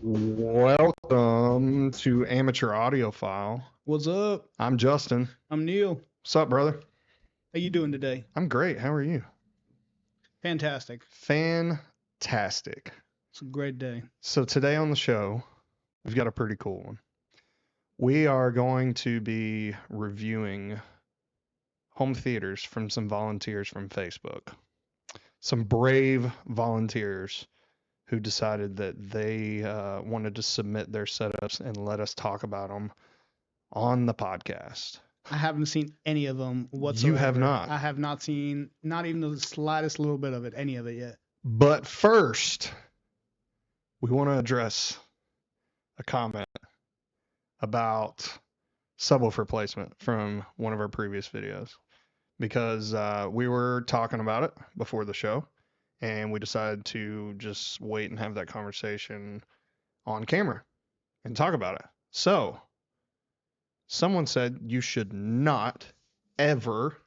Welcome to Amateur Audiophile. What's up? I'm Justin. I'm Neil. What's up, brother? How you doing today? I'm great. How are you? Fantastic. Fantastic. It's a great day. So today on the show, we've got a pretty cool one. We are going to be reviewing home theaters from some volunteers from Facebook. Some brave volunteers who decided that they wanted to submit their setups and let us talk about them on the podcast. I haven't seen any of them whatsoever. You have not? I have not seen not even the slightest little bit of it, any of it yet. But first, we want to address a comment about subwoofer placement from one of our previous videos, because we were talking about it before the show, and we decided to just wait and have that conversation on camera and talk about it. So, someone said you should not ever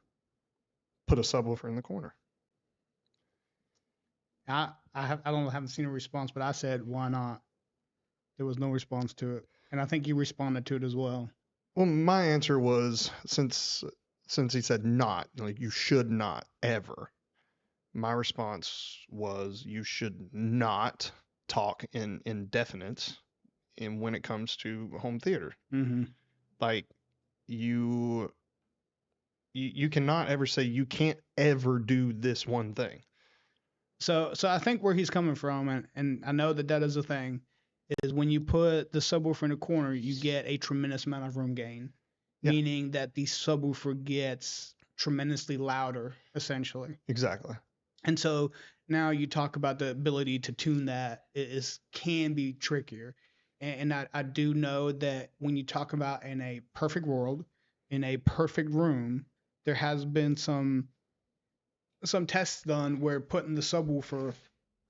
put a subwoofer in the corner. I haven't seen a response, but I said why not? There was no response to it, and I think you responded to it as well. Well, my answer was, since he said not, like you should not ever, my response was you should not talk in indefinites when it comes to home theater. Mm-hmm. Like you cannot ever say you can't ever do this one thing. So I think where he's coming from, and I know that is a thing, is when you put the subwoofer in a corner, you get a tremendous amount of room gain, meaning that the subwoofer gets tremendously louder, essentially. Exactly. And so now you talk about the ability to tune that can be trickier. And I do know that when you talk about in a perfect world, in a perfect room, there has been some tests done where putting the subwoofer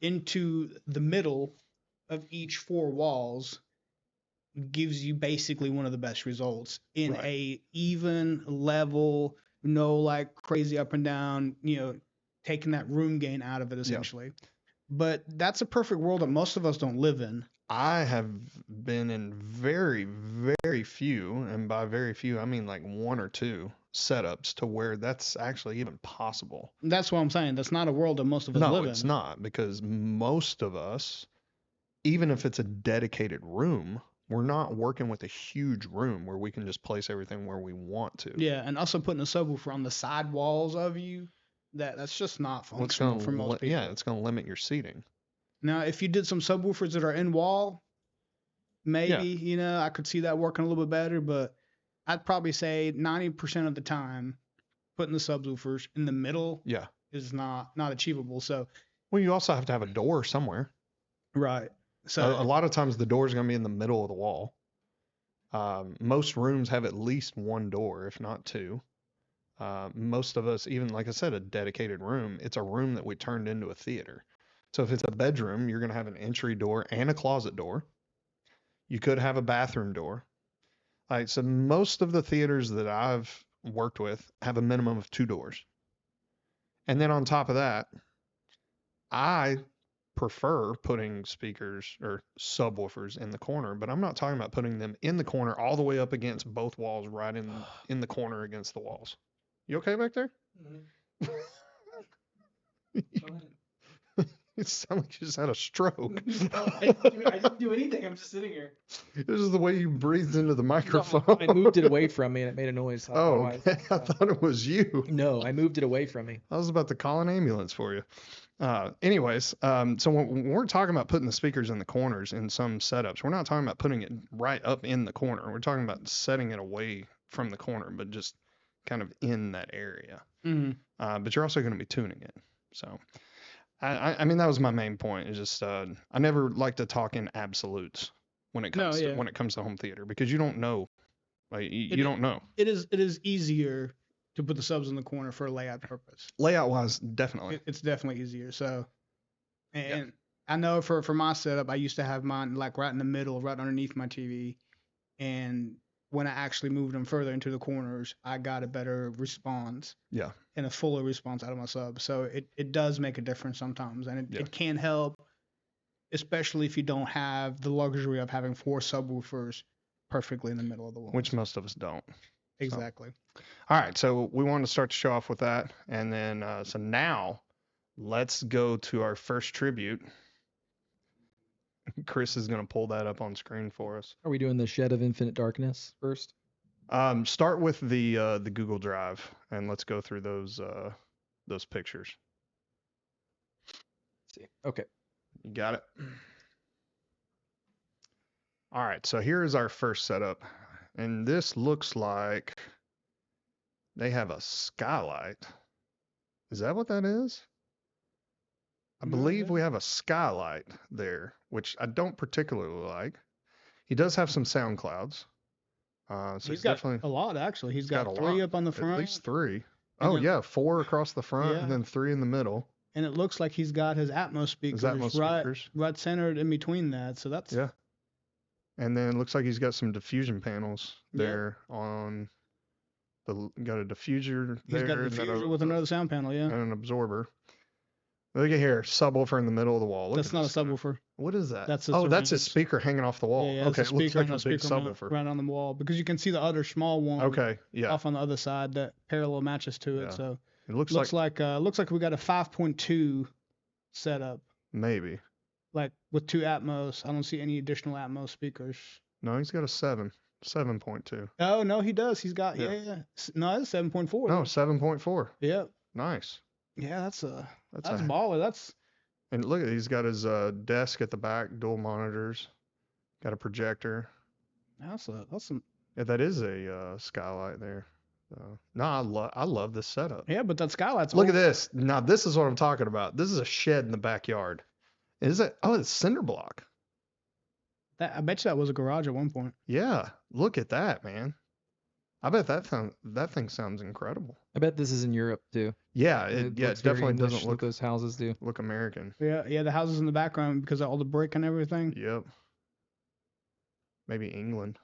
into the middle of each four walls gives you basically one of the best results in a even level, no like crazy up and down, taking that room gain out of it essentially. Yep. But that's a perfect world that most of us don't live in. I have been in very, very few, and by very few, I mean like one or two setups to where that's actually even possible. That's what I'm saying. That's not a world that most of us live in. No, it's not, because most of us, even if it's a dedicated room, we're not working with a huge room where we can just place everything where we want to. Yeah, and also putting a subwoofer on the side walls of you, that's just not functional for most people. Yeah, it's going to limit your seating. Now, if you did some subwoofers that are in wall, maybe, I could see that working a little bit better, but I'd probably say 90% of the time putting the subwoofers in the middle is not achievable. So, well, you also have to have a door somewhere. Right. So a lot of times the door is going to be in the middle of the wall. Most rooms have at least one door, if not two. Most of us, even like I said, a dedicated room, it's a room that we turned into a theater. So if it's a bedroom, you're going to have an entry door and a closet door. You could have a bathroom door. Like, so most of the theaters that I've worked with have a minimum of two doors. And then on top of that, I prefer putting speakers or subwoofers in the corner, but I'm not talking about putting them in the corner all the way up against both walls, right in the corner against the walls. You okay back there? Mm-hmm. Go ahead. You sound like you just had a stroke. No, I didn't do anything. I'm just sitting here. This is the way you breathed into the microphone. No, I moved it away from me and it made a noise. Oh, okay. I thought it was you. No, I moved it away from me. I was about to call an ambulance for you. Anyways, so when we're talking about putting the speakers in the corners in some setups, we're not talking about putting it right up in the corner. We're talking about setting it away from the corner, but just kind of in that area. Mm-hmm. But you're also going to be tuning it. So, I mean, that was my main point. Is just I never like to talk in absolutes when it comes to home theater, because you don't know. Like you don't know. It is easier to put the subs in the corner for a layout purpose. Layout wise, definitely. It's definitely easier. So, and I know for my setup, I used to have mine like right in the middle, right underneath my TV, and when I actually moved them further into the corners, I got a better response. Yeah. And a fuller response out of my sub. So it does make a difference sometimes, and it can help especially if you don't have the luxury of having 4 subwoofers perfectly in the middle of the wall. Which most of us don't. Exactly. All right, so we wanted to start the show off with that, and then so now let's go to our first tribute. Chris is going to pull that up on screen for us. Are we doing the Shed of Infinite Darkness first? Start with the Google Drive, and let's go through those pictures. Let's see. Okay. You got it. All right, so here is our first setup, and this looks like they have a skylight. Is that what that is? I believe we have a skylight there, which I don't particularly like. He does have some sound clouds. So he's got a lot, actually. He's got 3 up on the front. At least 3. And Oh, then, yeah, 4 across the front, yeah. and then 3 in the middle. And it looks like he's got his Atmos speakers, right centered in between that. So that's... Yeah. And then it looks like he's got some diffusion panels there on the... Got a diffuser there. He's got a diffuser with another sound panel, yeah. And an absorber. Look at here, subwoofer in the middle of the wall. That's not a subwoofer. What is that? That's that's his speaker hanging off the wall. Yeah, okay, it looks like a big subwoofer. Right on the wall, because you can see the other small one. Okay, yeah. Off on the other side that parallel matches to it. So it looks like we got a 5.2 setup. Maybe. Like with 2 Atmos. I don't see any additional Atmos speakers. No, he's got a 7.2. Oh no, he does. He's got No, it's 7.4. No, 7.4. Yeah. Nice. Yeah, that's baller. That's. And look, he's got his desk at the back, dual monitors, got a projector. That's some. Yeah, that is a skylight there. No, I love this setup. Yeah, but that skylight's. Look at this. Now this is what I'm talking about. This is a shed in the backyard. Is it? Oh, it's cinder block. I bet you that was a garage at one point. Yeah, look at that, man. I bet that thing sounds incredible. I bet this is in Europe too. Yeah, it definitely doesn't look. Those houses do look American. Yeah, the houses in the background because of all the brick and everything. Yep. Maybe England.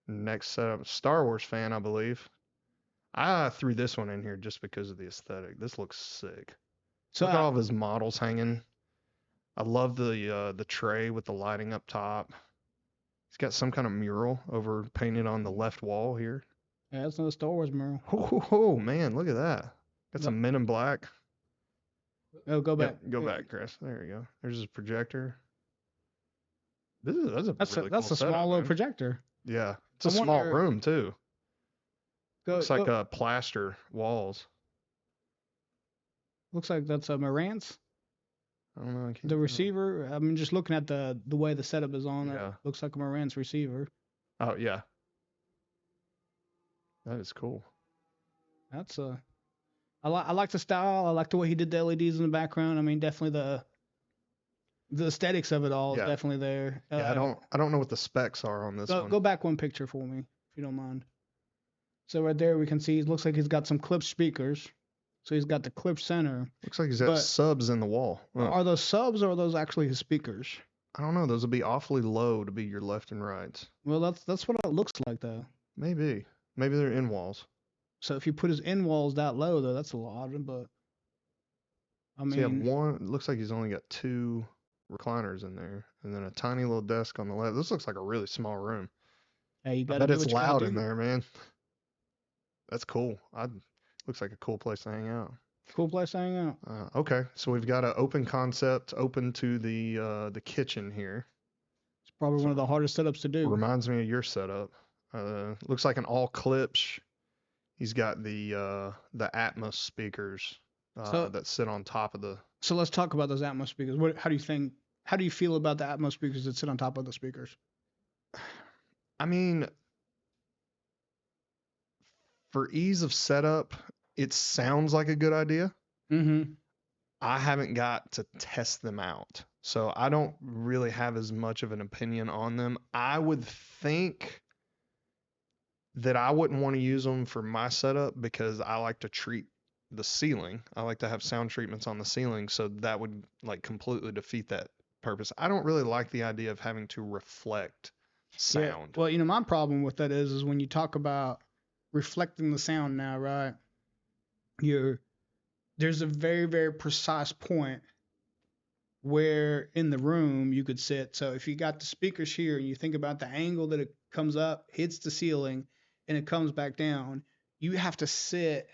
Next setup, Star Wars fan, I believe. I threw this one in here just because of the aesthetic. This looks sick. So look at all of his models hanging. I love the tray with the lighting up top. He's got some kind of mural painted on the left wall here. Yeah, that's another Star Wars mural. Oh man, look at that. Got some Men in Black. Oh, go back. Go back, Chris. There you go. There's his projector. That's a small little projector. Yeah, it's a small room too. Looks like plaster walls. Looks like that's a Marantz. I don't know. The receiver. I mean, just looking at the way the setup is on, it looks like a Marantz receiver. Oh yeah. That is cool. That's I like the style. I like the way he did the LEDs in the background. I mean, definitely the aesthetics of it all is definitely there. Yeah, I don't know what the specs are on this one. Go back one picture for me, if you don't mind. So right there we can see it looks like he's got some clip speakers. So he's got the clip center. Looks like he's got subs in the wall. Oh. Are those subs or are those actually his speakers? I don't know. Those would be awfully low to be your left and rights. Well, that's what it looks like though. Maybe they're in walls. So if you put his in walls that low though, that's a lot. But I mean, so you have one. It looks like he's only got 2 recliners in there, and then a tiny little desk on the left. This looks like a really small room. Hey, you got. I bet it's loud in there, man. That's cool. Looks like a cool place to hang out. Cool place to hang out. Okay, so we've got an open concept, open to the kitchen here. It's probably one of the hardest setups to do. Reminds me of your setup. Looks like an all clips. He's got the Atmos speakers that sit on top of the. So let's talk about those Atmos speakers. How do you feel about the Atmos speakers that sit on top of the speakers? I mean, for ease of setup, it sounds like a good idea. Mm-hmm. I haven't got to test them out, so I don't really have as much of an opinion on them. I would think that I wouldn't want to use them for my setup because I like to treat the ceiling. I like to have sound treatments on the ceiling, so that would like completely defeat that purpose. I don't really like the idea of having to reflect sound. Yeah. Well, my problem with that is when you talk about reflecting the sound now, right? There's a very, very precise point where in the room you could sit. So if you got the speakers here and you think about the angle that it comes up, hits the ceiling, and it comes back down, you have to sit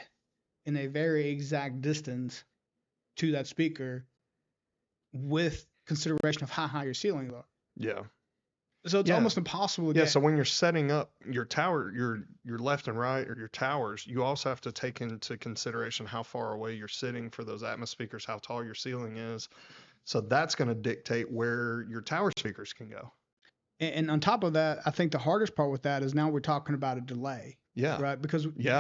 in a very exact distance to that speaker with consideration of how high your ceilings are. Yeah. So it's Yeah. almost impossible to Yeah, get. so when you're setting up your tower, your left and right, or your towers, you also have to take into consideration how far away you're sitting for those Atmos speakers, how tall your ceiling is. So that's going to dictate where your tower speakers can go. And on top of that, I think the hardest part with that is now we're talking about a delay, Yeah. right? Because Yeah.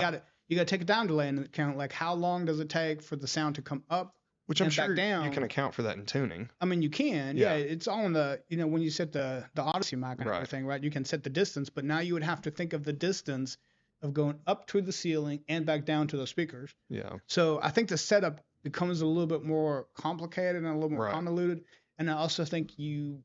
you got to take a down delay into account. Like, how long does it take for the sound to come up? Which I'm and back sure down? you can account for that in tuning. I mean, you can. Yeah. Yeah, it's all in the, when you set the Odyssey mic and Right. everything, right? You can set the distance, but now you would have to think of the distance of going up to the ceiling and back down to the speakers. Yeah. So I think the setup becomes a little bit more complicated and a little more Right. convoluted. And I also think you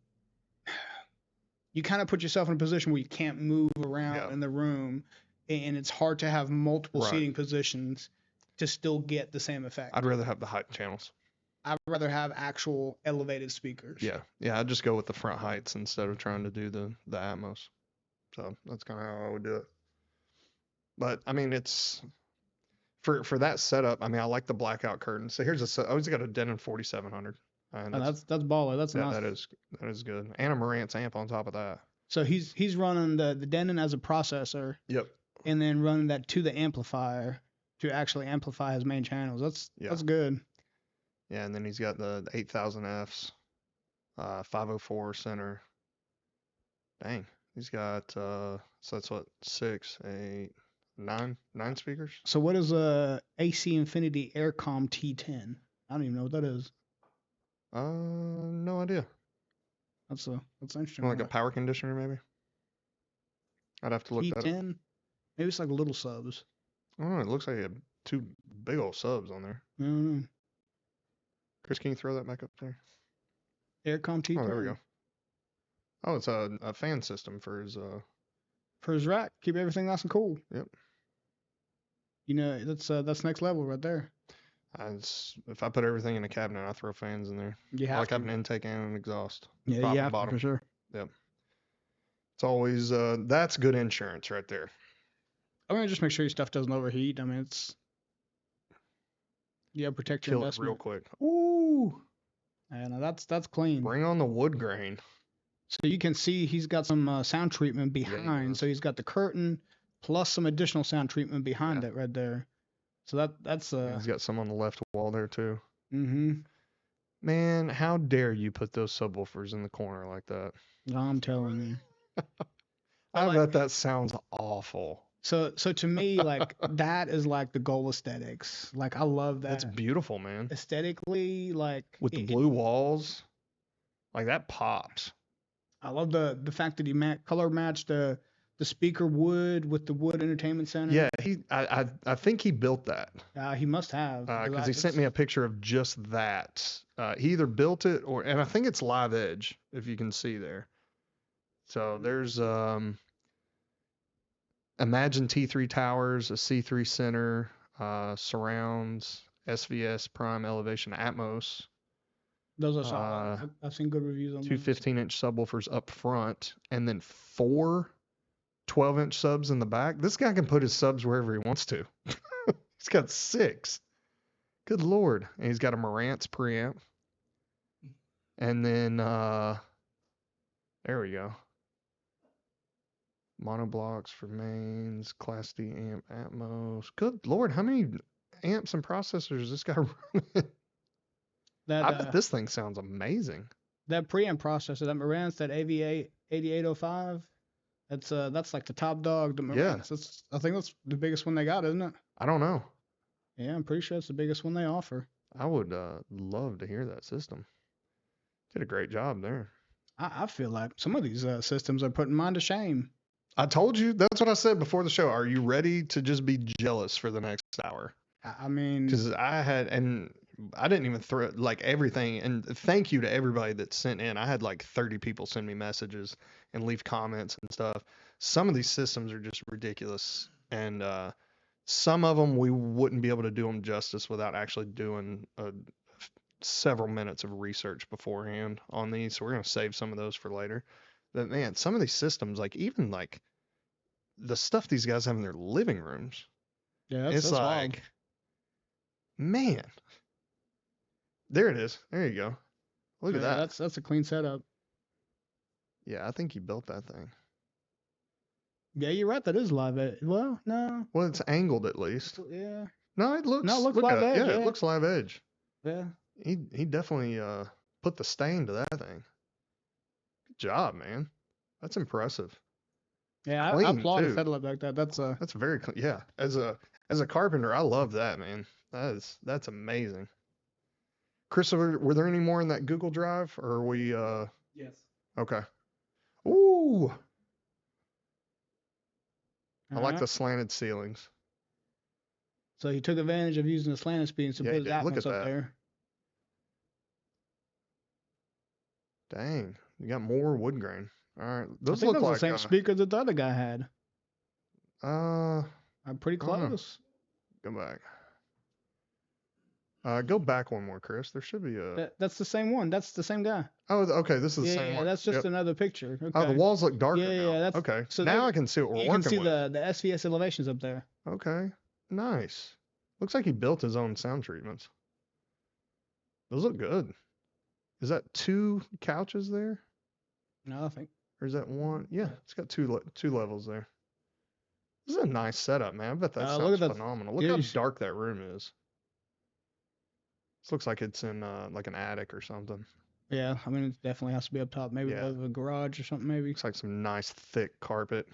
kind of put yourself in a position where you can't move around Yeah. in the room, and it's hard to have multiple Right. seating positions to still get the same effect. I'd rather have the height channels. I'd rather have actual elevated speakers. Yeah. Yeah, I'd just go with the front heights instead of trying to do the Atmos. So that's kind of how I would do it. But I mean, it's for that setup. I mean, I like the blackout curtain. So here's I always got a Denon 4700. And Oh, that's baller. That's nice. that is good. And a Marantz amp on top of that. So he's running the Denon as a processor, Yep. and then running that to the amplifier to actually amplify his main channels. That's good. Yeah, and then he's got the 8000 Fs, 504 center. Dang, he's got so that's what 6, 8, 9 speakers. So what is a AC Infinity Aircom T10? I don't even know what that is. No idea. That's interesting. Like a power conditioner, maybe. I'd have to look that up. T10? Maybe it's like little subs. I don't know. It looks like he had 2 big old subs on there. I don't know. Chris, can you throw that back up there? Aircom T10. Oh, there we go. Oh, it's a fan system for his For his rack, keep everything nice and cool. Yep. That's next level right there. If I put everything in a cabinet, I throw fans in there. You I have like to. having an intake and an exhaust. Yeah, top you and have to bottom. for sure. It's always that's good insurance right there. I mean, just make sure your stuff doesn't overheat. I mean, protect your Kill it investment. real quick. Ooh. Yeah, no, that's clean. Bring on the wood grain. So you can see he's got some sound treatment behind. does. So he's got the curtain plus some additional sound treatment behind it right there. So that's He's got some on the left wall there too. Mm-hmm. Man, how dare you put those subwoofers in the corner like that? I'm telling you. I bet that sounds awful. So to me, like, that is like the goal aesthetics. Like, I love that. That's beautiful, man. Aesthetically, like, With the blue walls, like that pops. I love the fact that he color matched the speaker wood with the wood entertainment center. Yeah, I think he built that. He must have, Because he sent me a picture of just that. He either built it and I think it's live edge, if you can see there. So there's Imagine T3 towers, a C3 center, surrounds, SVS, prime, elevation, Atmos. Those are solid. I've seen good reviews on 2 15-inch subwoofers up front, and then 4 12-inch subs in the back. This guy can put his subs wherever he wants to. He's got 6. Good Lord. And he's got a Marantz preamp. And then, there we go. Monoblocks for mains, Class D amp, Atmos. Good Lord, how many amps and processors this guy running? I bet this thing sounds amazing. That preamp processor, that Marantz, that AV8 8805, that's like the top dog. The Marantz. Yeah. I think that's the biggest one they got, isn't it? I don't know. Yeah, I'm pretty sure it's the biggest one they offer. I would love to hear that system. Did a great job there. I feel like some of these systems are putting mine to shame. I told you. That's what I said before the show. Are you ready to just be jealous for the next hour? I mean, because I didn't even throw like everything. And thank you to everybody that sent in. I had like 30 people send me messages and leave comments and stuff. Some of these systems are just ridiculous. And some of them we wouldn't be able to do them justice without actually doing several minutes of research beforehand on these, so we're gonna save some of those for later. But man, some of these systems, like even like the stuff these guys have in their living rooms, Yeah, it's that's wild. like, man, there it is. There you go. Look at Yeah, that. that's a clean setup. Yeah, I think you built that thing. Yeah, you're right. That is live edge. Well, no. Well, it's angled at least. Yeah. No, it looks. No, it looks look live at it. edge, Yeah, yeah. it looks live edge. Yeah. He definitely put the stain to that thing. Good job, man. That's impressive. Yeah, I Clean, applaud a too. setup like that. That's very clean. Yeah, as a carpenter, I love that, man. That's amazing. Christopher, were there any more in that Google Drive, or are we? Yes. Okay. Ooh, I like Alright. the slanted ceilings. So he took advantage of using the slanted speed to Yeah, put he his did. Look Atmos at up that. there. Dang, you got more wood grain. All right, I those think look those are like the same speakers that the other guy had. I'm pretty I don't know. close. Go back. Go back one more, Chris. There should be a. That's the same one. That's the same guy. Oh, okay. This is the Yeah, same yeah, one. that's just Yep. another picture. Okay. Oh, the walls look darker Yeah, now. yeah, that's- Okay. so now there- I can see what we're You can working see with. the SVS elevations up there. Okay. Nice. Looks like he built his own sound treatments. Those look good. Is that 2 couches there? No, I think. Or is that one? Yeah, it's got two levels there. This is a nice setup, man. I bet that Look sounds at that- phenomenal. Look yeah, how you see- dark that room is. This looks like it's in like an attic or something. Yeah, I mean, it definitely has to be up top. Maybe Yeah. above a garage or something, maybe. Looks like some nice thick carpet.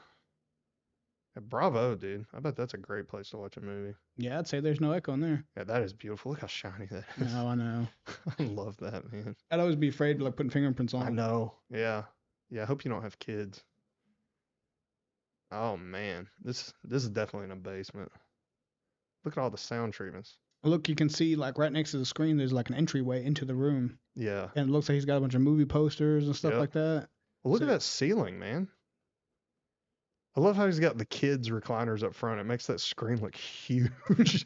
Yeah, bravo, dude. I bet that's a great place to watch a movie. Yeah, I'd say there's no echo in there. Yeah, that is beautiful. Look how shiny that is. No, I know. I love that, man. I'd always be afraid of like putting fingerprints on. I know. Yeah. Yeah, I hope you don't have kids. Oh man. This is definitely in a basement. Look at all the sound treatments. Look, you can see like right next to the screen, there's like an entryway into the room, Yeah. and it looks like he's got a bunch of movie posters and stuff Yep. like that. Well, look So- at that ceiling, man. I love how he's got the kids recliners up front. It makes that screen look huge.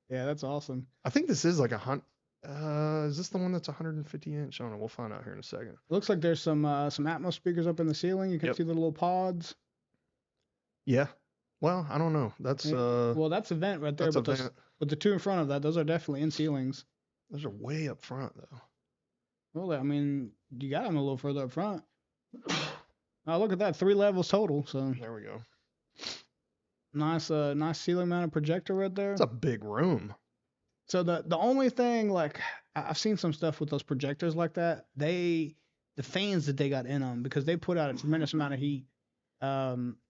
Yeah, that's awesome. I think this is like is this the one that's 150 inch? I don't know. We'll find out here in a second. Looks like there's some Atmos speakers up in the ceiling. You can Yep. see the little pods. Yeah. Well, I don't know. That's Well, that's a vent right there, that's a but those, vent. but the two in front of that, those are definitely in ceilings. Those are way up front though. Well, I mean, you got them a little further up front. Oh, look at that, 3 levels total. So There we go. nice ceiling mounted projector right there. It's a big room. So the only thing, like, I've seen some stuff with those projectors like that. The fans that they got in them, because they put out a tremendous amount of heat.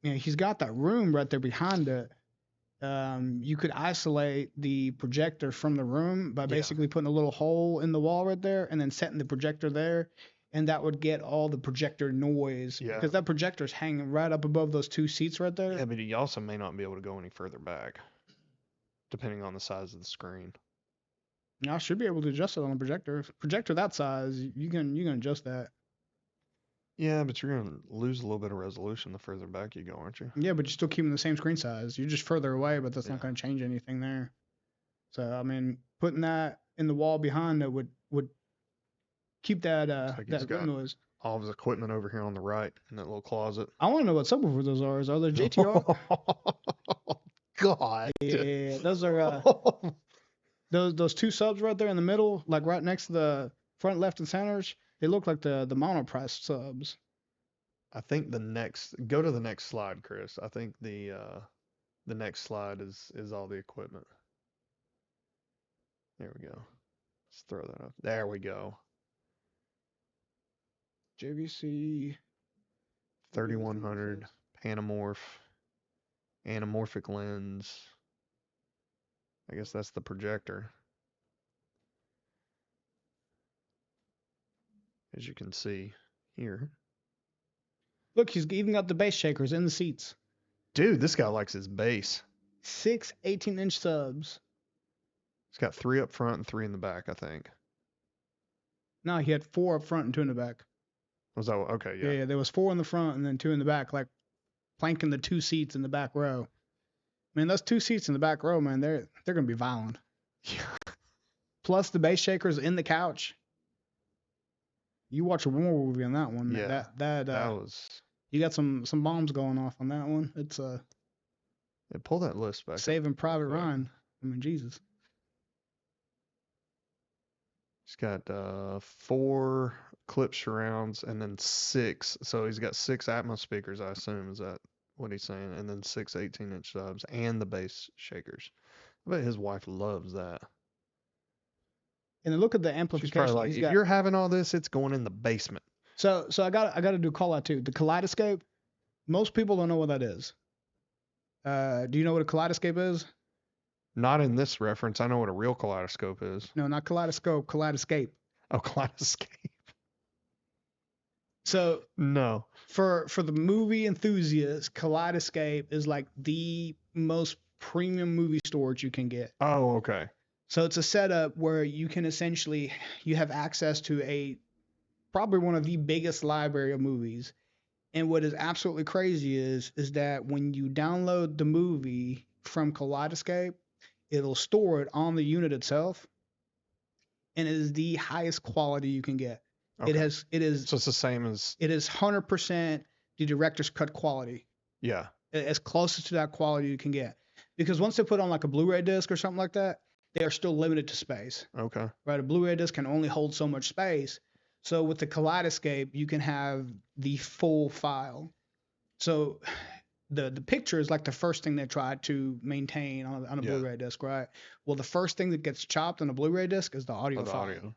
He's got that room right there behind it. You could isolate the projector from the room by basically putting a little hole in the wall right there and then setting the projector there, and that would get all the projector noise. Yeah. Because that projector's hanging right up above those 2 seats right there. Yeah, but you also may not be able to go any further back, depending on the size of the screen. I should be able to adjust it on the projector. Projector that size, you can adjust that. Yeah, but you're gonna lose a little bit of resolution the further back you go, aren't you? Yeah, but you're still keeping the same screen size. You're just further away, but that's not Yeah. going to change anything there. So I mean, putting that in the wall behind it would keep that like he's that got- room noise. All of his equipment over here on the right in that little closet. I want to know what subwoofers those are. Are they JTR? God. Yeah, those are those 2 subs right there in the middle, like right next to the front left and centers. They look like the monoprice subs. I think go to the next slide, Chris. I think the next slide is all the equipment. There we go. Let's throw that up. There we go. JVC 3100 anamorphic lens. I guess that's the projector. As you can see here. Look, he's even got the bass shakers in the seats. Dude, this guy likes his bass. 6 18-inch subs. He's got 3 up front and 3 in the back, I think. No, he had 4 up front and 2 in the back. Was that okay? Yeah, there was 4 in the front and then 2 in the back, like planking the 2 seats in the back row. Man, those 2 seats in the back row, man, they're gonna be violent. Yeah. plus the bass shakers in the couch. You watch a war movie on that one. Yeah, That was. you got some bombs going off on that one. It's Pull that list back. Saving Private quick. Ryan. I mean, Jesus. He's got 4 clip surrounds and then 6. So he's got 6 Atmos speakers, I assume. Is that what he's saying? And then 6 18-inch subs and the bass shakers. I bet his wife loves that. And then look at the She's amplification. probably like, He's if got- you're having all this, it's going in the basement. So I got to do a call out too. The kaleidoscope. Most people don't know what that is. Do you know what a kaleidoscope is? Not in this reference. I know what a real kaleidoscope is. No, not kaleidoscope. Kaleidoscape. Oh, kaleidoscope. So No. for the movie enthusiast, kaleidoscope is like the most premium movie storage you can get. Oh, okay. So it's a setup where you can essentially you have access to probably one of the biggest library of movies. And what is absolutely crazy is that when you download the movie from Kaleidoscope, it'll store it on the unit itself, and it is the highest quality you can get. Okay. It is So it's the same as. it is 100% the director's cut quality, Yeah. as close to that quality you can get. Because once they put on like a Blu-ray disc or something like that, they are still limited to space. Okay. Right? A Blu-ray disc can only hold so much space. So with the Kaleidoscope, you can have the full file. So the picture is like the first thing they try to maintain on a Yeah. Blu-ray disc, right? Well, the first thing that gets chopped on a Blu-ray disc is the audio Oh, the file. audio.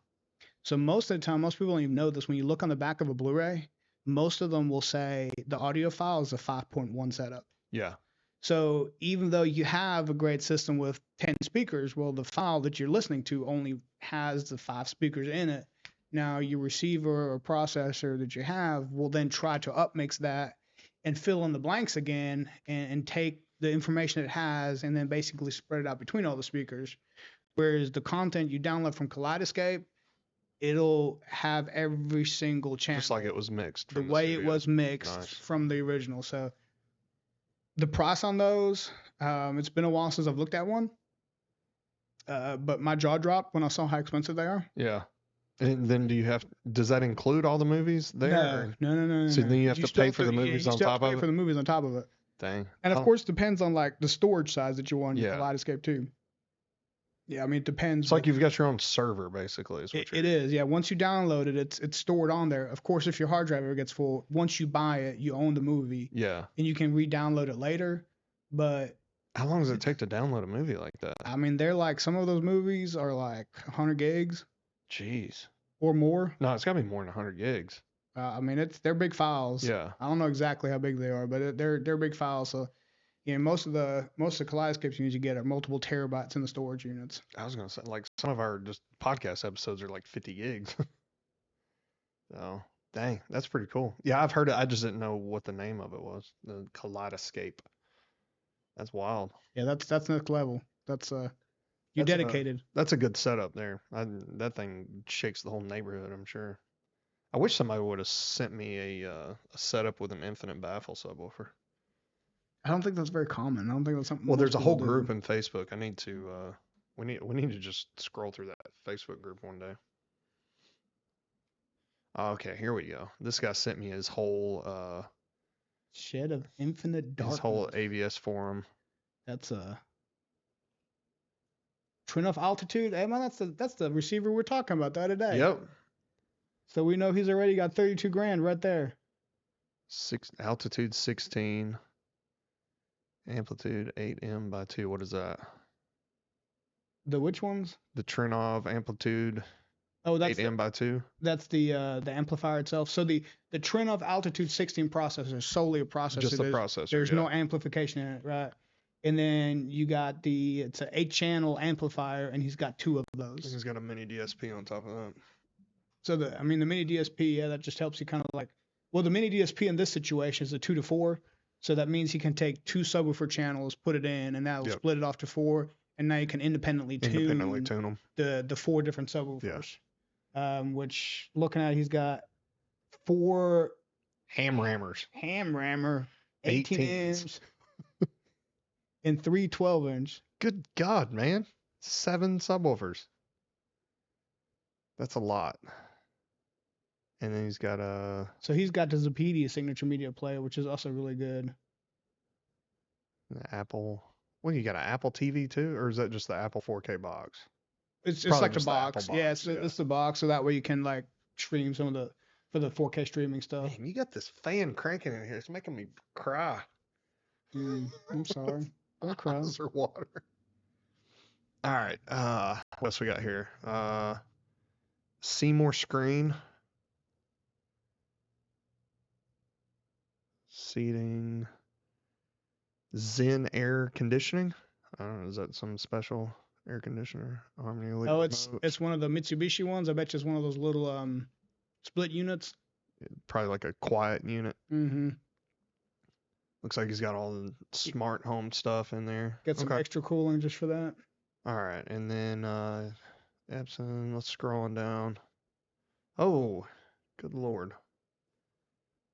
So most of the time, most people don't even know this. When you look on the back of a Blu-ray, most of them will say the audio file is a 5.1 setup. Yeah. So even though you have a great system with 10 speakers, well, the file that you're listening to only has the 5 speakers in it. Now your receiver or processor that you have will then try to upmix that and fill in the blanks again and take the information it has and then basically spread it out between all the speakers. Whereas the content you download from Kaleidoscope, it'll have every single channel Just like it was mixed. the from the way it studio. was mixed Nice. from the original. So the price on those, it's been a while since I've looked at one. But my jaw dropped when I saw how expensive they are. Yeah. And then does that include all the movies there? No. So then you have to still pay for the movies on top of for it? the movies on top of it. Dang. And of Oh, course, it depends on like the storage size that you want in your Yeah. Kaleidoscope too. Yeah, I mean, it depends. It's like you've got your own server, basically. Is what It is, yeah. Once you download it, it's stored on there. Of course, if your hard drive ever gets full, once you buy it, you own the movie, Yeah. and you can re-download it later. But How long does it take to download a movie like that? I mean, they're like some of those movies are like 100 gigs Jeez. or more. No, it's got to be more than 100 gigs. I mean, they're big files. Yeah. I don't know exactly how big they are, but they're big files. So, you know, most of the Kaleidoscopes you get are multiple terabytes in the storage units. I was going to say, like, some of our just podcast episodes are like 50 gigs. So, dang, that's pretty cool. Yeah, I've heard it. I just didn't know what the name of it was. The Kaleidoscope. That's wild. Yeah, that's next level. That's you're That's, dedicated. That's a good setup there. That thing shakes the whole neighborhood, I'm sure. I wish somebody would have sent me a setup with an infinite baffle subwoofer. I don't think that's very common. I don't think that's something. Well, most there's a people whole do. group in Facebook. I need to we need to just scroll through that Facebook group one day. Okay, here we go. This guy sent me his whole Shed of infinite darkness. his whole AVS forum. That's true enough altitude. Hey man, that's the receiver we're talking about the other day. Yep. So we know he's already got 32 grand right there. Altitude 16. Amplitude 8M by 2. What is that? The which ones? The Trinov amplitude Oh, that's 8M by 2. that's the amplifier itself. So the Trinov Altitude 16 processor is solely a processor. Just the There's- processor. There's yeah. no amplification in it, right? And then you got it's an 8-channel amplifier, and he's got 2 of those. He's got a mini DSP on top of that. So the mini DSP, yeah, that just helps you kind of like, well, the mini DSP in this situation is a 2 to 4, so that means he can take 2 subwoofer channels, put it in, and that'll Yep. split it off to 4, and now you can independently tune tune them. the 4 different subwoofers. Which looking at, he's got 4 Ham rammers. ham rammer 18 18s. inch and 3 12-inch. Good God, man. 7 subwoofers. That's a lot. And then he's got So he's got the Zappidi signature media player, which is also really good. an Apple. Well, you got an Apple TV too, or is that just the Apple 4K box? It's Probably like the just the Apple box. Yeah, box, it's the box, so that way you can like stream some of for the 4K streaming stuff. Man, you got this fan cranking in here. It's making me cry. I'm sorry. Don't cry. Eyes are water. All right. What else we got here? Seymour screen. Seating. Zen air conditioning. I don't know. Is that some special air conditioner? Harmony Elite Oh, remote? it's one of the Mitsubishi ones. I bet you it's one of those little split units. Probably like a quiet unit. Mm-hmm. Looks like he's got all the smart home stuff in there. Get some extra cooling just for that. All right, and then Epson. Let's scroll on down. Oh, good lord.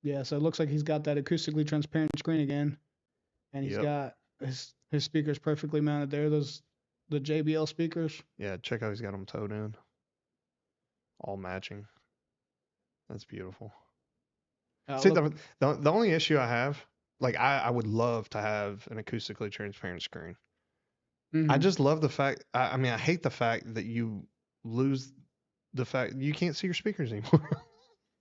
Yeah, so it looks like he's got that acoustically transparent screen again, and he's got his speakers perfectly mounted there. Those the JBL speakers. Yeah, check out he's got them towed in. All matching. That's beautiful. See, the only issue I have, like I would love to have an acoustically transparent screen. Mm-hmm. I just love the fact, I mean, I hate the fact that you lose the fact you can't see your speakers anymore.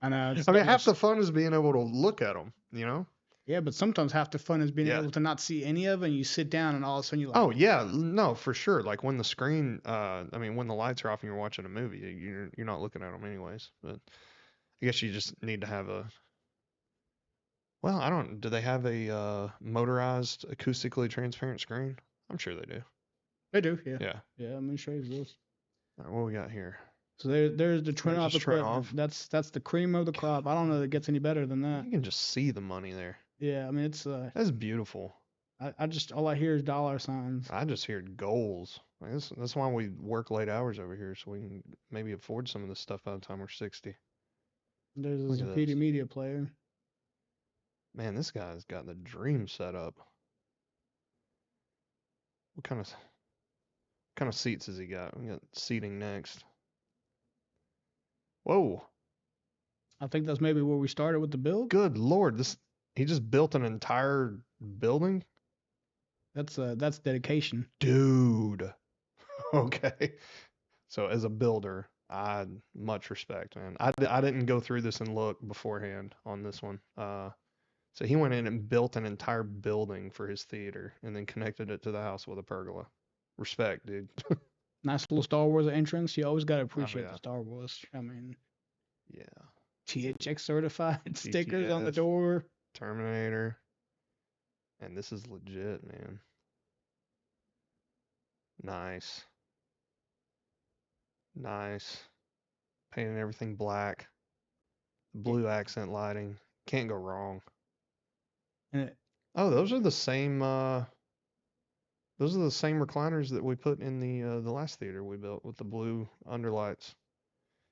I know. I mean, half the fun is being able to look at them, you know? Yeah, but sometimes half the fun is being able to not see any of it, and you sit down and all of a sudden you're like, oh, yeah, no, for sure. Like when the screen, I mean, when the lights are off and you're watching a movie, you're not looking at them anyways. But I guess you just need to have well, do they have a motorized acoustically transparent screen? I'm sure they do. They do, yeah. Yeah. Yeah, I'm gonna show you this. All right, what we got here? So there's the trim off just the crop. That's the cream of the crop. I don't know that it gets any better than that. You can just see the money there. Yeah, I mean it's That's beautiful. I just all I hear is dollar signs. I just hear goals. Like that's why we work late hours over here, so we can maybe afford some of this stuff by the time we're 60. There's a Zappidi media player. Man, this guy's got the dream set up. What kind of seats has he got? We got seating next. Whoa. I think that's maybe where we started with the build. Good Lord, he just built an entire building? That's dedication. Dude. Okay. So as a builder, I much respect, man. I didn't go through this and look beforehand on this one. So he went in and built an entire building for his theater and then connected it to the house with a pergola. Respect, dude. Nice little Star Wars entrance. You always got to appreciate the Star Wars. I mean, yeah. THX certified stickers on the door. Terminator. And this is legit, man. Nice. Nice. Painting everything black. Blue accent lighting. Can't go wrong. Oh, those are the same recliners that we put in the last theater we built with the blue underlights.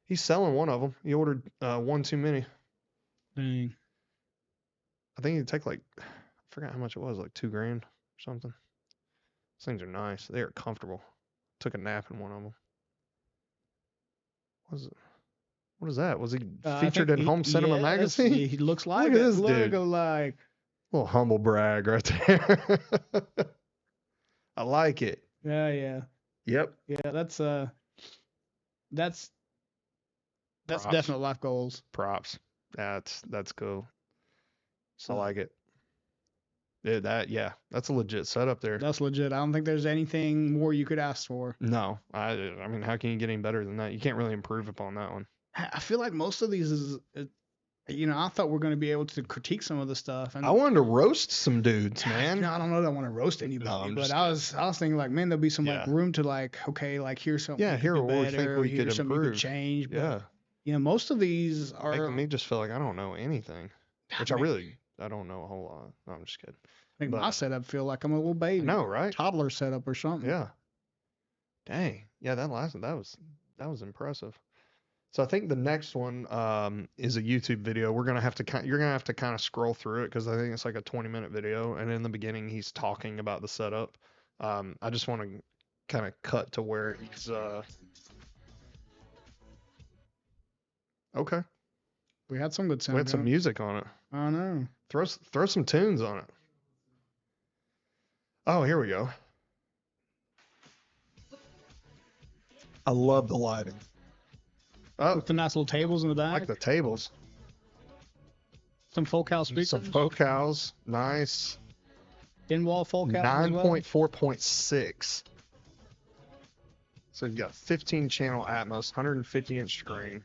He's selling one of them. He ordered one too many. Dang. I think it'd take I forgot how much it was, like $2,000 or something. These things are nice. They are comfortable. Took a nap in one of them. What is that? Was he featured in Home Cinema magazine? He looks like Look at this dude. Like little humble brag right there. I like it. Yeah. Yep. Yeah, that's definite life goals. Props. That's cool. I like it. Yeah, that's a legit setup there. That's legit. I don't think there's anything more you could ask for. No, I mean, how can you get any better than that? You can't really improve upon that one. I feel like most of these is, I thought we're going to be able to critique some of the stuff. And I wanted to roast some dudes, man. I don't know that I want to roast anybody, but I was thinking like, man, there'll be some room to here's something. Yeah, here we think we could improve. Could change. But, yeah. Most of these are making me just feel like I don't know anything, which I don't know a whole lot. No, I'm just kidding. Make my setup feel like I'm a little baby. No, right? Toddler setup or something. Yeah. Dang. Yeah, that was impressive. So I think the next one is a YouTube video. You're gonna have to kind of scroll through it because I think it's like a 20-minute video. And in the beginning, he's talking about the setup. I just want to kind of cut to where he's Okay. We had some good sound. We had some going. music on it. I know. Throw some tunes on it. Oh, here we go. I love the lighting. Oh, With the nice little tables in the I back. like the tables. Some folk house speakers. Some folk house. Nice. In-wall folk house as well. 9.4.6. So you've got 15 channel Atmos, 150-inch screen.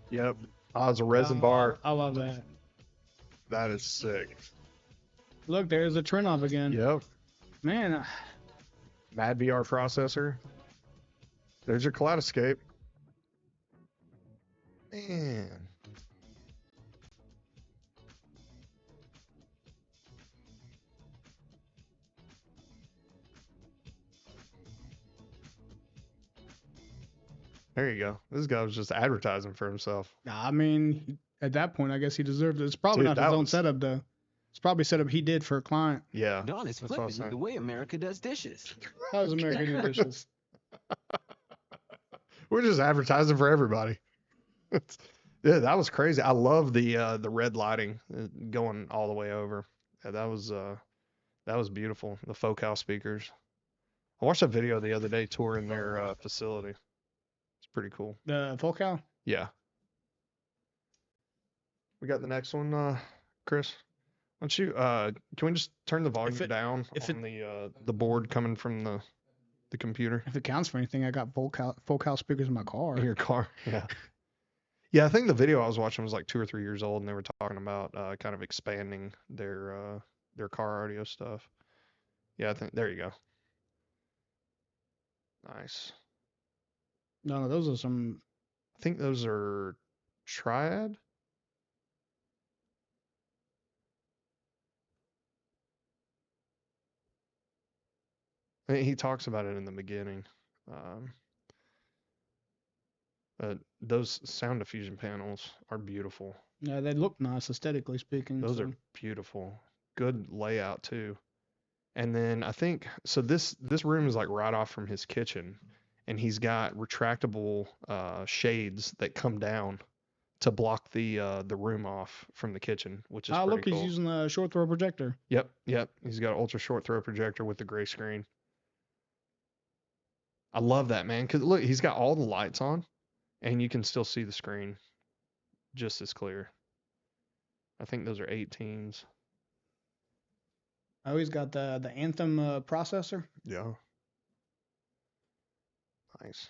Yep. Oh, it's a resin bar. I love that. That is sick. Look, there's a Trinov again. Yep. Man, Mad VR processor. There's your Kaleidoscape. Man. There you go. This guy was just advertising for himself. I mean, at that point, I guess he deserved it. It's probably Dude, not his that own was- setup, though. It's probably setup he did for a client. Yeah. Dawn is That's what I was flipping saying. the way America does dishes. How's American Dishes? We're just advertising for everybody. Yeah, that was crazy. I love the red lighting going all the way over. Yeah, that was beautiful. The folk house speakers. I watched a video the other day touring their facility. It's pretty cool. The folk house? Yeah. We got the next one, Chris. Why don't you can we just turn the volume down if on the board coming from the computer? If it counts for anything, I got folk house speakers in my car. In your car. Yeah. Yeah, I think the video I was watching was like 2 or 3 years old, and they were talking about kind of expanding their car audio stuff. Yeah, I think there you go. Nice. No, those are some. I think those are Triad. I mean, he talks about it in the beginning. Those sound diffusion panels are beautiful. Yeah, they look nice aesthetically speaking. Those so. are beautiful. Good layout too. And then I think so this room is like right off from his kitchen, and he's got retractable shades that come down to block the room off from the kitchen, which is Oh, pretty look, cool. he's using the short throw projector. Yep. He's got an ultra short throw projector with the gray screen. I love that, man, because look, he's got all the lights on, and you can still see the screen just as clear. I think those are 18s. Oh, he's got the Anthem processor. Yeah. Nice.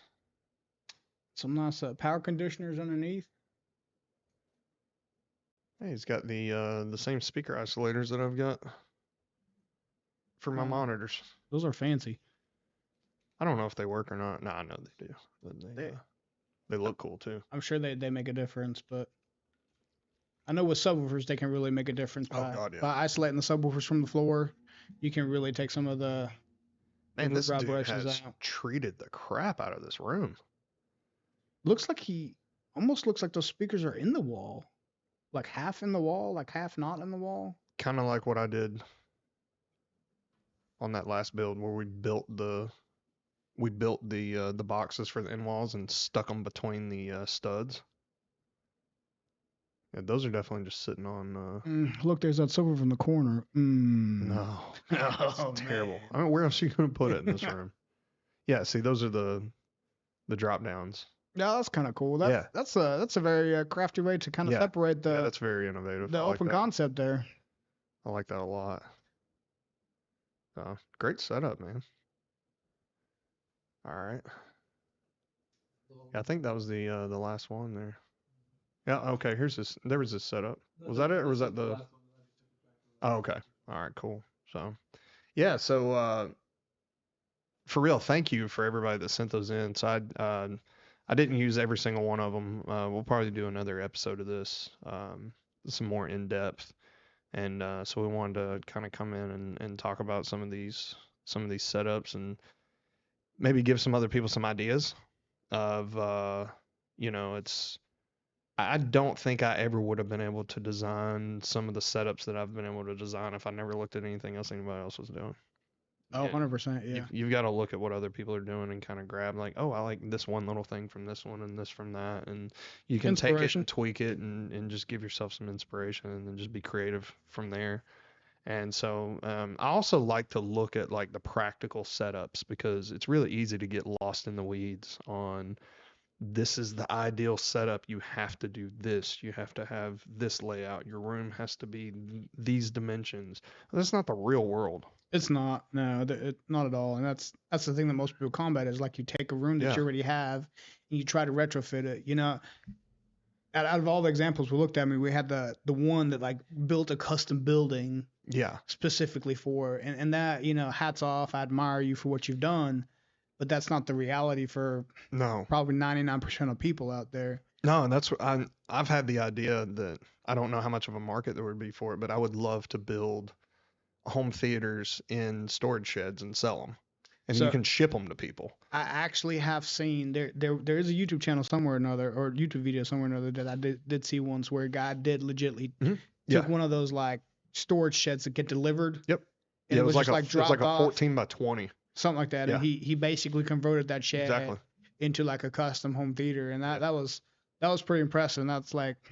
Some nice power conditioners underneath. Hey, he's got the same speaker isolators that I've got for my Oh. monitors. Those are fancy. I don't know if they work or not. No, I know they do. But they look cool too. I'm sure they make a difference, but I know with subwoofers they can really make a difference Oh, by, God, yeah. by isolating the subwoofers from the floor. You can really take some of the Man, this dude vibrations has out. treated the crap out of this room. Looks like he almost looks like those speakers are in the wall, like half in the wall, like half not in the wall. Kind of like what I did on that last build where we built the boxes for the end walls and stuck them between the studs. Yeah, those are definitely just sitting on. Look, there's that subwoofer in the corner. No, that's Oh, terrible. man. I mean, where else are you gonna put it in this room? Yeah, see, those are the drop downs. Yeah, that's kind of cool. Yeah. That's a very crafty way to kind of Yeah. separate Yeah, the that's very innovative. the I like open that. concept there. I like that a lot. Great setup, man. All right. Yeah, I think that was the last one there. Yeah, okay, here's this. There was this setup. Was that it, or was that the? Oh, okay. All right, cool. So, yeah, so for real, thank you for everybody that sent those in. So I didn't use every single one of them. We'll probably do another episode of this, some more in depth, and so we wanted to kind of come in and talk about some of these setups and maybe give some other people some ideas of it's. I don't think I ever would have been able to design some of the setups that I've been able to design if I never looked at anything else anybody else was doing. Oh, Yeah. 100%. Yeah. You've got to look at what other people are doing and kind of grab like, oh, I like this one little thing from this one and this from that, and you can take it Inspiration. and tweak it and just give yourself some inspiration and then just be creative from there. And so I also like to look at like the practical setups because it's really easy to get lost in the weeds on this is the ideal setup. You have to do this. You have to have this layout. Your room has to be these dimensions. That's not the real world. It's not. No, not at all. And that's the thing that most people combat is like you take a room that Yeah. you already have and you try to retrofit it. You know, out of all the examples we looked at, I mean, we had the one that like built a custom building Yeah. specifically for, and that, you know, hats off. I admire you for what you've done, but that's not the reality for No. probably 99% of people out there. No, and that's what I've had the idea that I don't know how much of a market there would be for it, but I would love to build home theaters in storage sheds and sell them, and So- you can ship them to people. I actually have seen there is a YouTube channel somewhere or another, or YouTube video somewhere or another that I did see once where a guy did legitly Mhm. took Yeah. one of those like storage sheds that get delivered. Yep. And Yeah, it was just like it was like dropped a off, 14 by 20. something like that. And he basically converted that shed Exactly. into like a custom home theater, and that was pretty impressive. And that's like,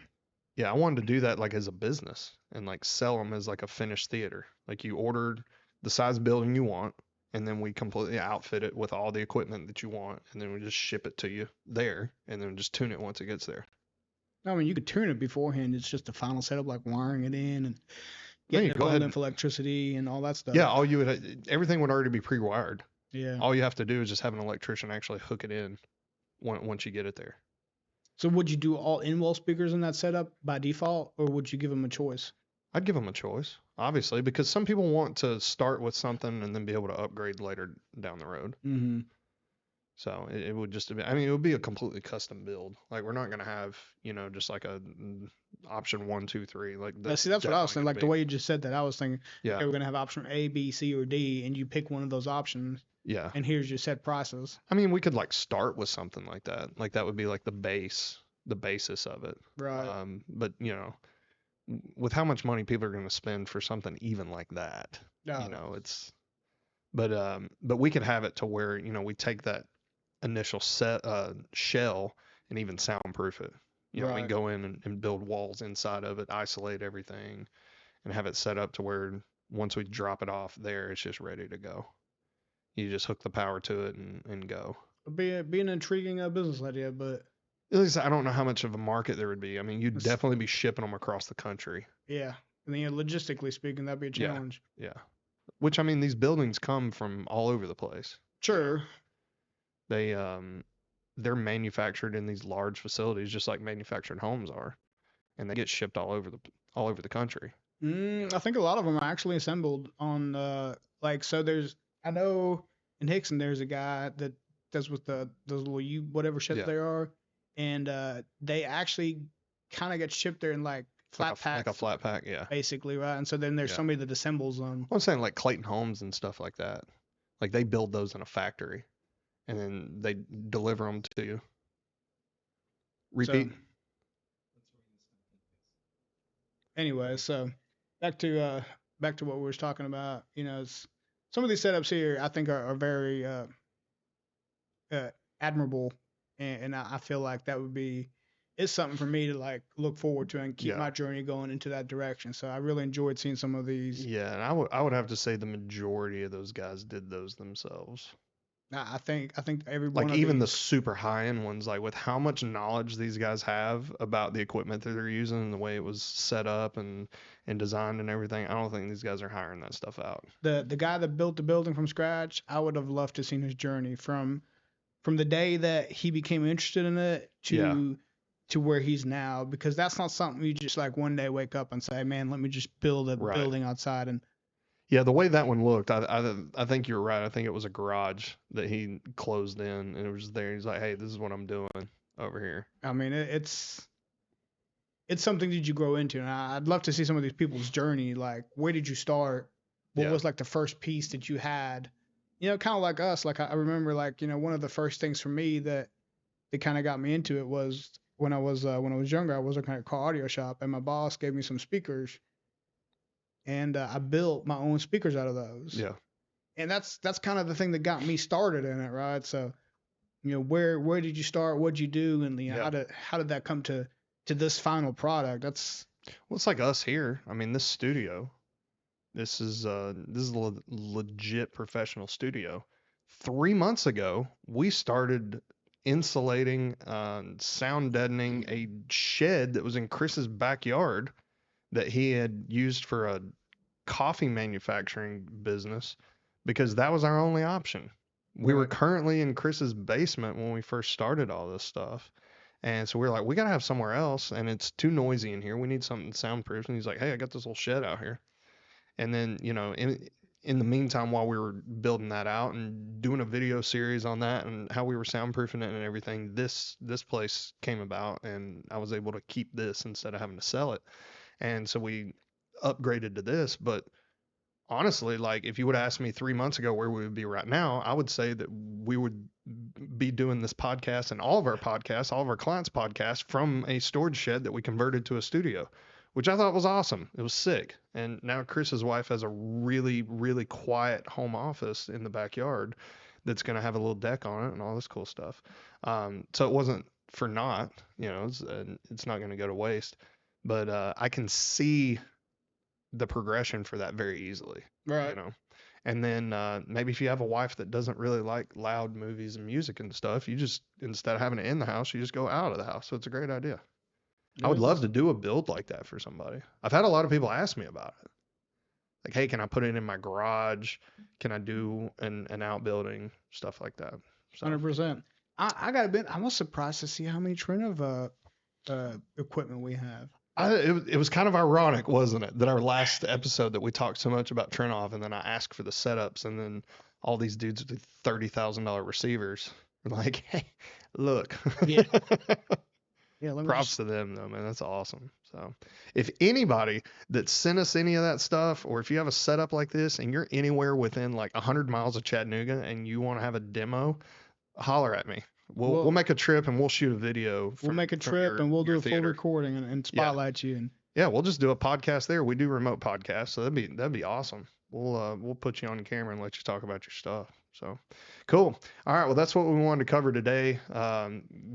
Yeah, I wanted to do that like as a business and like sell them as like a finished theater. Like you ordered the size building you want, and then we completely outfit it with all the equipment that you want, and then we just ship it to you there, and then just tune it once it gets there. I mean, you could tune it beforehand. It's just the final setup, like wiring it in and Yeah, getting you it go ahead plugged in and- for electricity and all that stuff. Yeah, all you would everything would already be pre-wired. Yeah. All you have to do is just have an electrician actually hook it in once you get it there. So would you do all in-wall speakers in that setup by default, or would you give them a choice? I'd give them a choice, obviously, because some people want to start with something and then be able to upgrade later down the road. Mm-hmm. So it would just be, I mean, it would be a completely custom build. Like we're not gonna have, just like a option 1, 2, 3. Like See, that's what I was definitely saying. gonna Like the be- way you just said that, I was thinking, Yeah, okay, we're gonna have option A, B, C, or D, and you pick one of those options, yeah. and here's your set prices. I mean, we could like start with something like that. Like that would be like the basis of it. Right. But with how much money people are gonna spend for something even like that, it's. But we could have it to where we take that initial shell and even soundproof it. We Right. can go in and build walls inside of it, isolate everything, and have it set up to where once we drop it off there, it's just ready to go. You just hook the power to it and go. It'd be an intriguing business idea, but At least I don't know how much of a market there would be. I mean, you'd It's- definitely be shipping them across the country. yeah. And then logistically speaking, that'd be a Yeah. challenge. Yeah. Which I mean, these buildings come from all over the place. Sure. They're manufactured in these large facilities, just like manufactured homes are, and they get shipped all over the country. I think a lot of them are actually assembled on I know in Hickson there's a guy that does with those little whatever sheds Yeah. they are, and they actually kind of get shipped there in like flat packs, like a flat pack, yeah. basically, right? And so then there's Yeah. somebody that assembles them. I'm saying like Clayton Homes and stuff like that. Like they build those in a factory, and then they deliver them to you. Repeat. Anyway, so back to what we were talking about. Some of these setups here I think are very admirable, and I feel like that would be it's something for me to like look forward to and keep Yeah. my journey going into that direction. So I really enjoyed seeing some of these. Yeah, and I would have to say the majority of those guys did those themselves. I think every one Like of even the these, super high end ones, like with how much knowledge these guys have about the equipment that they're using and the way it was set up and designed and everything, I don't think these guys are hiring that stuff out. the guy that built the building from scratch, I would have loved to seen his journey from the day that he became interested in it to where he's now, because that's not something you just like one day wake up and say, man, let me just build a Right. building outside. And Yeah, the way that one looked, I think you're right. I think it was a garage that he closed in, and it was just there. He's like, "Hey, this is what I'm doing over here." I mean, it's something that you grow into, and I'd love to see some of these people's journey. Like, where did you start? What Yeah. was like the first piece that you had? Kind of like us. Like I remember, like one of the first things for me that kind of got me into it was when I was younger. I was working at a car audio shop, and my boss gave me some speakers, and I built my own speakers out of those. Yeah, And that's kind of the thing that got me started in it, right? So, where did you start? What'd you do? And how did that come to this final product? Well, it's like us here. I mean, this studio, this is a legit professional studio. 3 months ago, we started insulating, sound deadening a shed that was in Chris's backyard that he had used for a coffee manufacturing business because that was our only option. We were Right. currently in Chris's basement when we first started all this stuff. And so we were like, we got to have somewhere else, and it's too noisy in here. We need something soundproof. And he's like, hey, I got this little shed out here. And then, in the meantime, while we were building that out and doing a video series on that and how we were soundproofing it and everything, this place came about, and I was able to keep this instead of having to sell it. And so we upgraded to this. But honestly, like if you would have asked me 3 months ago where we would be right now, I would say that we would be doing this podcast and all of our clients' podcasts from a storage shed that we converted to a studio, which I thought was awesome. It was sick. And now Chris's wife has a really, really quiet home office in the backyard that's going to have a little deck on it and all this cool stuff. So it wasn't for naught, it's not going to go to waste. But I can see the progression for that very easily, Right. And then maybe if you have a wife that doesn't really like loud movies and music and stuff, you just, instead of having it in the house, you just go out of the house. So it's a great idea. I would love to do a build like that for somebody. I've had a lot of people ask me about it. Like, hey, can I put it in my garage? Can I do an outbuilding? Stuff like that. So, 100%. I got to admit, I was surprised to see how many Trinov equipment we have. it was kind of ironic, wasn't it, that our last episode that we talked so much about Trinov, and then I asked for the setups, and then all these dudes with $30,000 receivers were like, hey, look. Yeah. Yeah, Props to them though, man. That's awesome. So if anybody that sent us any of that stuff, or if you have a setup like this and you're anywhere within like 100 miles of Chattanooga and you want to have a demo, holler at me. We'll make a trip and we'll shoot a video. We'll make a trip and we'll do a full theater. recording and spotlight you. And yeah, we'll just do a podcast there. We do remote podcasts, so that'd be awesome. We'll put you on camera and let you talk about your stuff. So cool. All right. Well, that's what we wanted to cover today.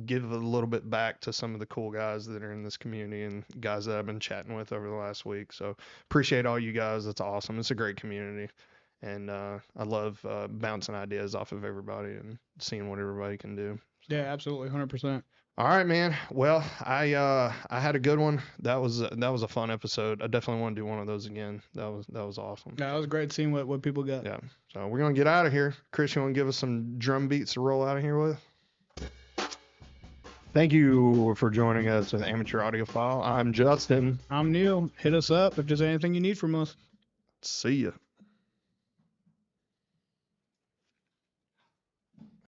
Give a little bit back to some of the cool guys that are in this community and guys that I've been chatting with over the last week. So appreciate all you guys. That's awesome. It's a great community. And I love bouncing ideas off of everybody and seeing what everybody can do. So. Yeah, absolutely. 100%. All right, man. Well, I had a good one. That was a fun episode. I definitely want to do one of those again. That was awesome. Yeah, it was great seeing what people got. Yeah. So we're gonna get out of here. Chris, you want to give us some drum beats to roll out of here with? Thank you for joining us with Amateur Audiophile. I'm Justin. I'm Neil. Hit us up if there's anything you need from us. See ya.